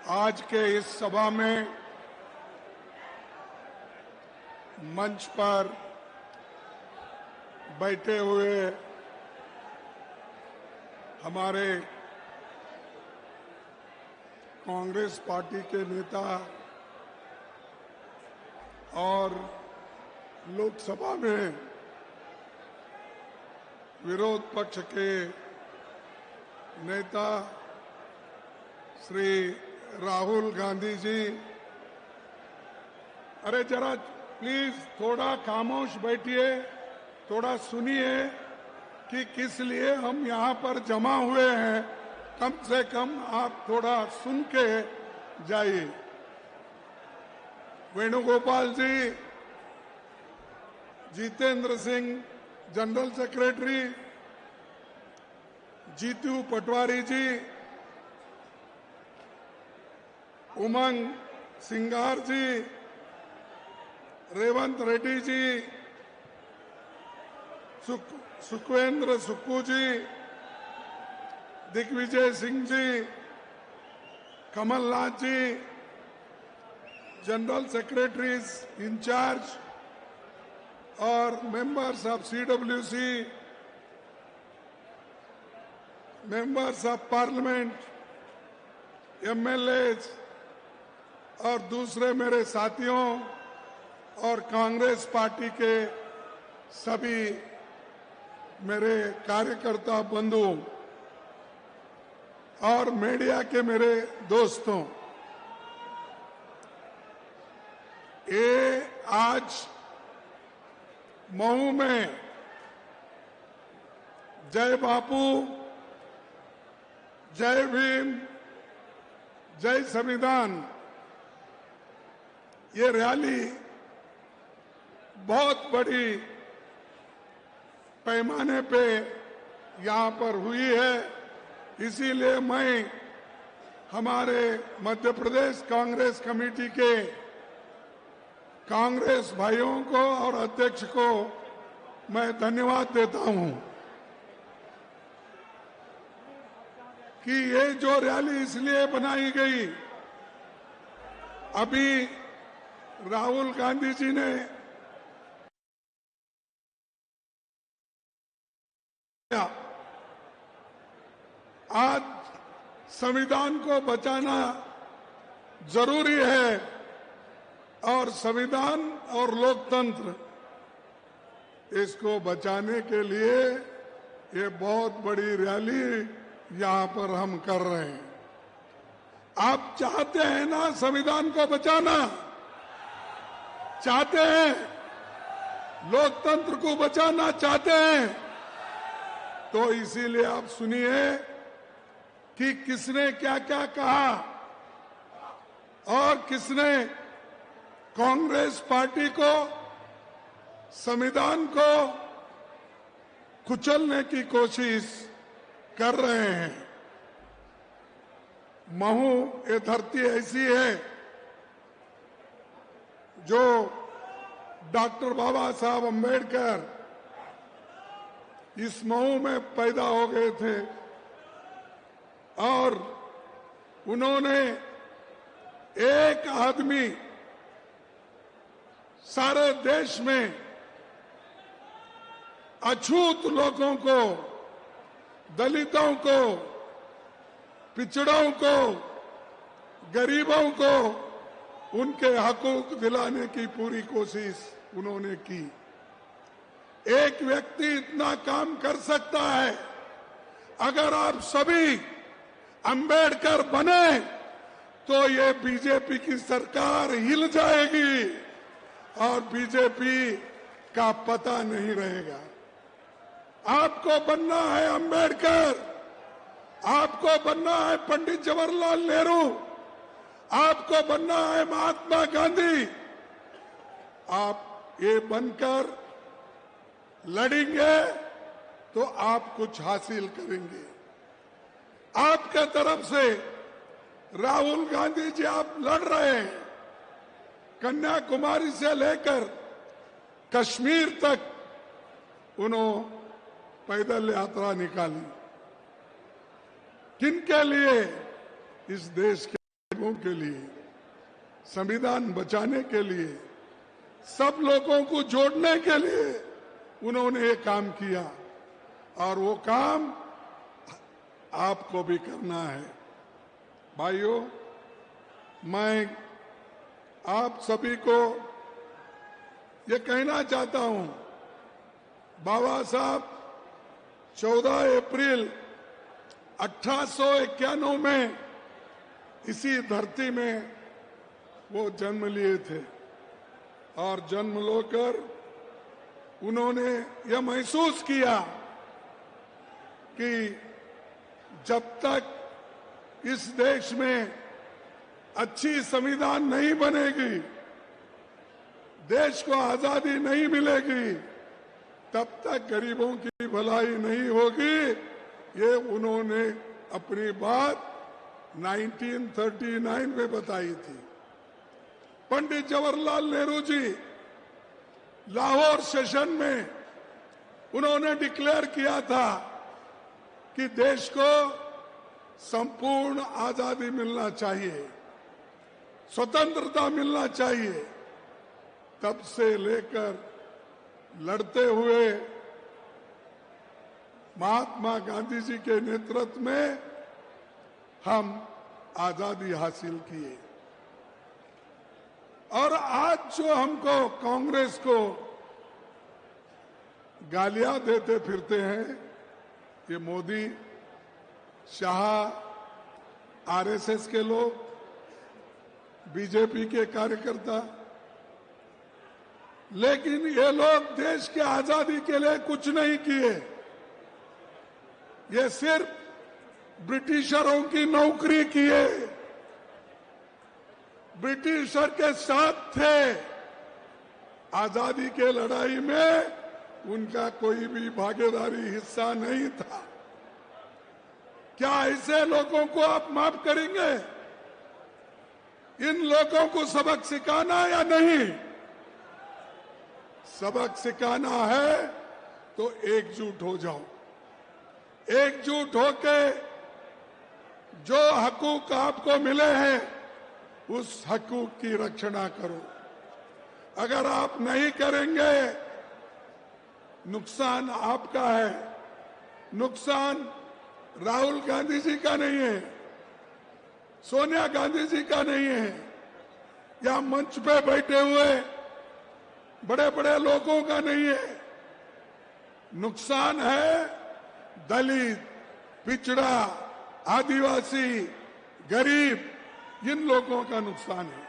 आज के इस सभा में मंच पर बैठे हुए हमारे कांग्रेस पार्टी के नेता और लोकसभा में विरोध पक्ष के नेता श्री राहुल गांधी जी, अरे जरा प्लीज थोड़ा खामोश बैठिए, थोड़ा सुनिए कि किस लिए हम यहाँ पर जमा हुए हैं। कम से कम आप थोड़ा सुन के जाइए। वेणुगोपाल जी, जितेंद्र सिंह जनरल सेक्रेटरी, जीतू पटवारी जी, उमंग सिंगार जी, रेवंत रेड्डी जी, सुखवेंद्र सुक्कू जी, दिग्विजय सिंह जी, कमलनाथ जी, जनरल सेक्रेटरीज इंचार्ज और members of CWC, members of parliament, MLAs और दूसरे मेरे साथियों और कांग्रेस पार्टी के सभी मेरे कार्यकर्ता बंधु और मीडिया के मेरे दोस्तों, ये आज मऊ में जय बापू, जय भीम, जय संविधान, ये रैली बहुत बड़ी पैमाने पे यहाँ पर हुई है। इसीलिए मैं हमारे मध्य प्रदेश कांग्रेस कमेटी के कांग्रेस भाइयों को और अध्यक्ष को मैं धन्यवाद देता हूं कि ये जो रैली इसलिए बनाई गई, अभी राहुल गांधी जी ने आज संविधान को बचाना जरूरी है और संविधान और लोकतंत्र, इसको बचाने के लिए ये बहुत बड़ी रैली यहां पर हम कर रहे हैं। आप चाहते हैं ना संविधान को बचाना? चाहते हैं? लोकतंत्र को बचाना चाहते हैं? तो इसीलिए आप सुनिए कि किसने क्या क्या कहा और किसने कांग्रेस पार्टी को, संविधान को कुचलने की कोशिश कर रहे हैं। महू ये धरती ऐसी है जो डॉक्टर बाबा साहब अम्बेडकर इस महू में पैदा हो गए थे और उन्होंने एक आदमी सारे देश में अछूत लोगों को, दलितों को, पिछड़ों को, गरीबों को उनके हकूक दिलाने की पूरी कोशिश उन्होंने की। एक व्यक्ति इतना काम कर सकता है। अगर आप सभी अंबेडकर बने तो ये बीजेपी की सरकार हिल जाएगी और बीजेपी का पता नहीं रहेगा। आपको बनना है अंबेडकर, आपको बनना है पंडित जवाहरलाल नेहरू, आपको बनना है महात्मा गांधी। आप ये बनकर लड़ेंगे तो आप कुछ हासिल करेंगे। आपके तरफ से राहुल गांधी जी आप लड़ रहे हैं, कन्याकुमारी से लेकर कश्मीर तक उन्होंने पैदल यात्रा निकाली। किनके लिए? इस देश के गरीबों के लिए, संविधान बचाने के लिए, सब लोगों को जोड़ने के लिए उन्होंने ये काम किया और वो काम आपको भी करना है। भाइयों, मैं आप सभी को ये कहना चाहता हूं, बाबा साहब 14 अप्रैल 1891 में इसी धरती में वो जन्म लिए थे और जन्म लेकर उन्होंने यह महसूस किया कि जब तक इस देश में अच्छी संविधान नहीं बनेगी, देश को आजादी नहीं मिलेगी, तब तक गरीबों की भलाई नहीं होगी। ये उन्होंने अपनी बात 1939 में बताई थी। पंडित जवाहरलाल नेहरू जी लाहौर सेशन में उन्होंने डिक्लेयर किया था कि देश को संपूर्ण आजादी मिलना चाहिए, स्वतंत्रता मिलना चाहिए। तब से लेकर लड़ते हुए महात्मा गांधी जी के नेतृत्व में हम आजादी हासिल किए। और आज जो हमको कांग्रेस को गालियां देते फिरते हैं, ये मोदी, शाह, आरएसएस के लोग, बीजेपी के कार्यकर्ता, लेकिन ये लोग देश की आजादी के लिए कुछ नहीं किए। ये सिर्फ ब्रिटिशरों की नौकरी किए, ब्रिटिशर के साथ थे। आजादी के लड़ाई में उनका कोई भी भागीदारी हिस्सा नहीं था। क्या ऐसे लोगों को आप माफ करेंगे? इन लोगों को सबक सिखाना या नहीं? सबक सिखाना है तो एकजुट हो जाओ। एकजुट होके जो हकूक आपको मिले हैं उस हकूक की रक्षणा करो। अगर आप नहीं करेंगे, नुकसान आपका है। नुकसान राहुल गांधी जी का नहीं है, सोनिया गांधी जी का नहीं है, या मंच पे बैठे हुए बड़े बड़े लोगों का नहीं है। नुकसान है दलित, पिछड़ा, आदिवासी, गरीब, इन लोगों का नुकसान है।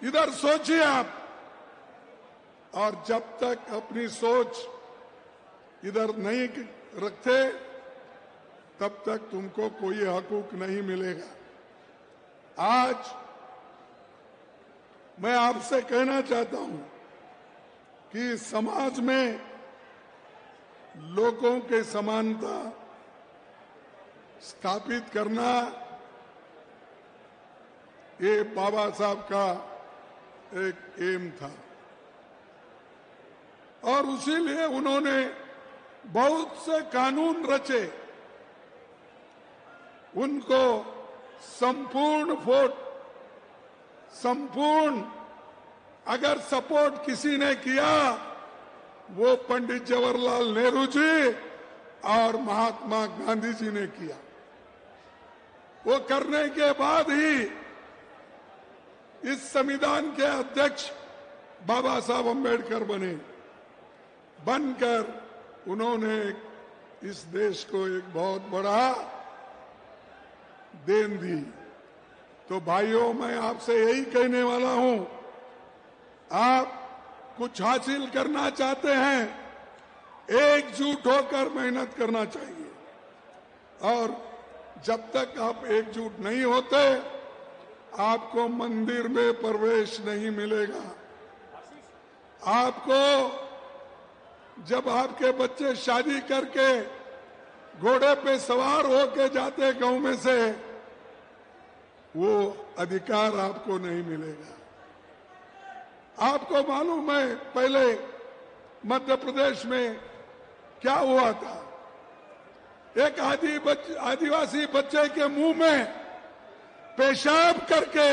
इधर सोचिए आप। और जब तक अपनी सोच इधर नहीं रखते, तब तक तुमको कोई हकूक नहीं मिलेगा। आज मैं आपसे कहना चाहता हूं कि समाज में लोगों के समानता स्थापित करना, ये बाबा साहब का एक एम था। और उसीलिए उन्होंने बहुत से कानून रचे। उनको संपूर्ण अगर सपोर्ट किसी ने किया, वो पंडित जवाहरलाल नेहरू जी और महात्मा गांधी जी ने किया। वो करने के बाद ही इस संविधान के अध्यक्ष बाबा साहब अम्बेडकर बने। बनकर उन्होंने इस देश को एक बहुत बड़ा देन दी। तो भाइयों, मैं आपसे यही कहने वाला हूं, आप कुछ हासिल करना चाहते हैं, एकजुट होकर मेहनत करना चाहिए। और जब तक आप एकजुट नहीं होते, आपको मंदिर में प्रवेश नहीं मिलेगा। आपको जब आपके बच्चे शादी करके घोड़े पे सवार होके जाते गांव में से, वो अधिकार आपको नहीं मिलेगा। आपको मालूम है पहले मध्य प्रदेश में क्या हुआ था? एक आदिवासी बच्चे के मुंह में पेशाब करके